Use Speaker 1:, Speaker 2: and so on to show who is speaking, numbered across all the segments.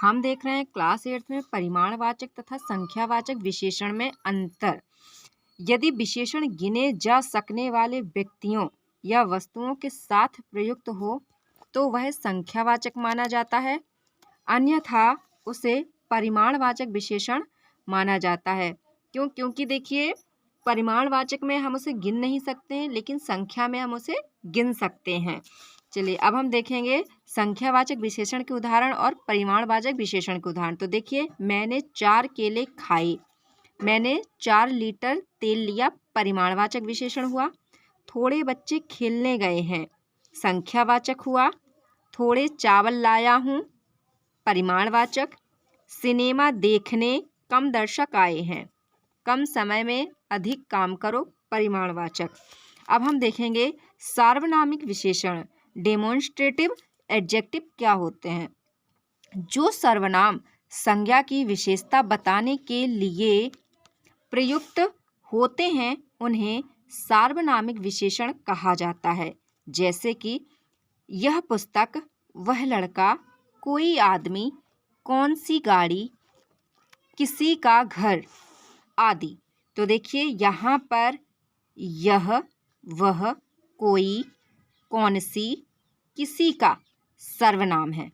Speaker 1: हम देख रहे हैं क्लास 8 में परिमाणवाचक तथा संख्यावाचक विशेषण में अंतर। यदि विशेषण गिने जा सकने वाले व्यक्तियों या वस्तुओं के साथ प्रयुक्त हो तो वह संख्यावाचक माना जाता है, अन्यथा उसे परिमाणवाचक विशेषण माना जाता है। क्योंकि देखिए, परिमाणवाचक में हम उसे गिन नहीं सकते हैं, लेकिन संख्या में हम उसे गिन सकते हैं। चलिए अब हम देखेंगे संख्यावाचक विशेषण के उदाहरण और परिमाणवाचक विशेषण के उदाहरण। तो देखिए, मैंने 4 केले खाए, मैंने 4 लीटर तेल लिया, परिमाणवाचक विशेषण हुआ। थोड़े बच्चे खेलने गए हैं, संख्यावाचक हुआ। थोड़े चावल लाया हूँ, परिमाणवाचक। सिनेमा देखने कम दर्शक आए हैं, कम समय में अधिक काम करो, परिमाणवाचक। अब हम देखेंगे सार्वनामिक विशेषण, डेमोन्स्ट्रेटिव एडजेक्टिव क्या होते हैं। जो सर्वनाम संज्ञा की विशेषता बताने के लिए प्रयुक्त होते हैं उन्हें सार्वनामिक विशेषण कहा जाता है। जैसे कि यह पुस्तक, वह लड़का, कोई आदमी, कौन सी गाड़ी, किसी का घर आदि। तो देखिए, यहाँ पर यह, वह, कोई, कौन सी, किसी का सर्वनाम है,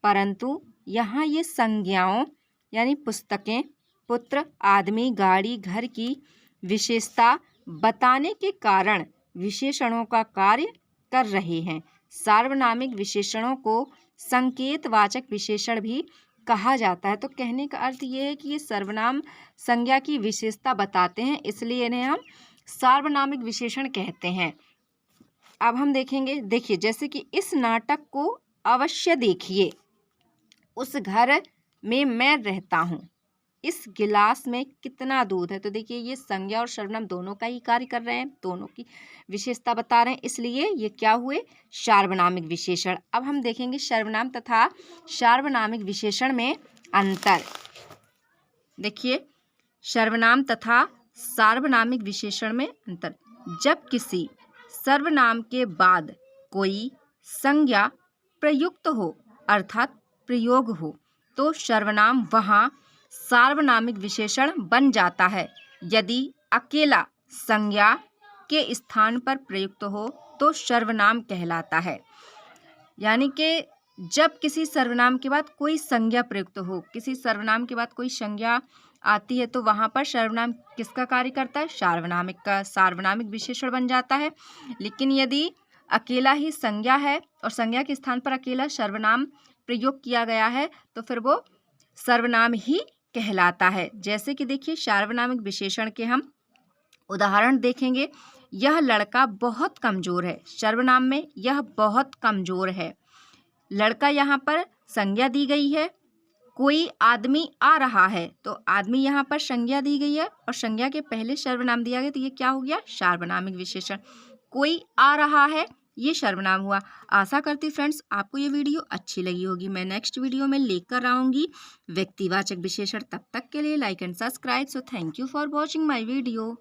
Speaker 1: परंतु यहाँ ये संज्ञाओं यानी पुस्तकें, पुत्र, आदमी, गाड़ी, घर की विशेषता बताने के कारण विशेषणों का कार्य कर रहे हैं। सार्वनामिक विशेषणों को संकेतवाचक विशेषण भी कहा जाता है। तो कहने का अर्थ ये है कि ये सर्वनाम संज्ञा की विशेषता बताते हैं, इसलिए इन्हें हम सार्वनामिक विशेषण कहते हैं। अब हम देखेंगे, देखिए जैसे कि इस नाटक को अवश्य देखिए, उस घर में मैं रहता हूँ, इस गिलास में कितना दूध है। तो देखिए, ये संज्ञा और सर्वनाम दोनों का ही कार्य कर रहे हैं, दोनों की विशेषता बता रहे हैं, इसलिए ये क्या हुए, सार्वनामिक विशेषण। अब हम देखेंगे सर्वनाम तथा सार्वनामिक विशेषण में अंतर। देखिए, सर्वनाम तथा सार्वनामिक विशेषण में अंतर। जब किसी सर्वनाम के बाद कोई संज्ञा प्रयुक्त हो अर्थात प्रयोग हो तो सर्वनाम वहाँ सार्वनामिक विशेषण बन जाता है। यदि अकेला संज्ञा के स्थान पर प्रयुक्त हो तो सर्वनाम कहलाता है। यानी कि जब किसी सर्वनाम के बाद कोई संज्ञा प्रयुक्त हो, किसी सर्वनाम के बाद कोई संज्ञा आती है तो वहाँ पर सर्वनाम किसका कार्य करता है, सार्वनामिक का, सार्वनामिक विशेषण बन जाता है। लेकिन यदि अकेला ही संज्ञा है और संज्ञा के स्थान पर अकेला सर्वनाम प्रयोग किया गया है तो फिर वो सर्वनाम ही कहलाता है। जैसे कि देखिए, सार्वनामिक विशेषण के हम उदाहरण देखेंगे। यह लड़का बहुत कमजोर है, सर्वनाम में यह बहुत कमजोर है। लड़का यहाँ पर संज्ञा दी गई है। कोई आदमी आ रहा है, तो आदमी यहाँ पर संज्ञा दी गई है और संज्ञा के पहले सर्वनाम दिया गया, तो ये क्या हो गया, सार्वनामिक विशेषण। कोई आ रहा है, ये सर्वनाम हुआ। आशा करती फ्रेंड्स आपको ये वीडियो अच्छी लगी होगी। मैं नेक्स्ट वीडियो में लेकर आऊँगी व्यक्तिवाचक विशेषण। तब तक के लिए like and subscribe. So thank you for watching my video.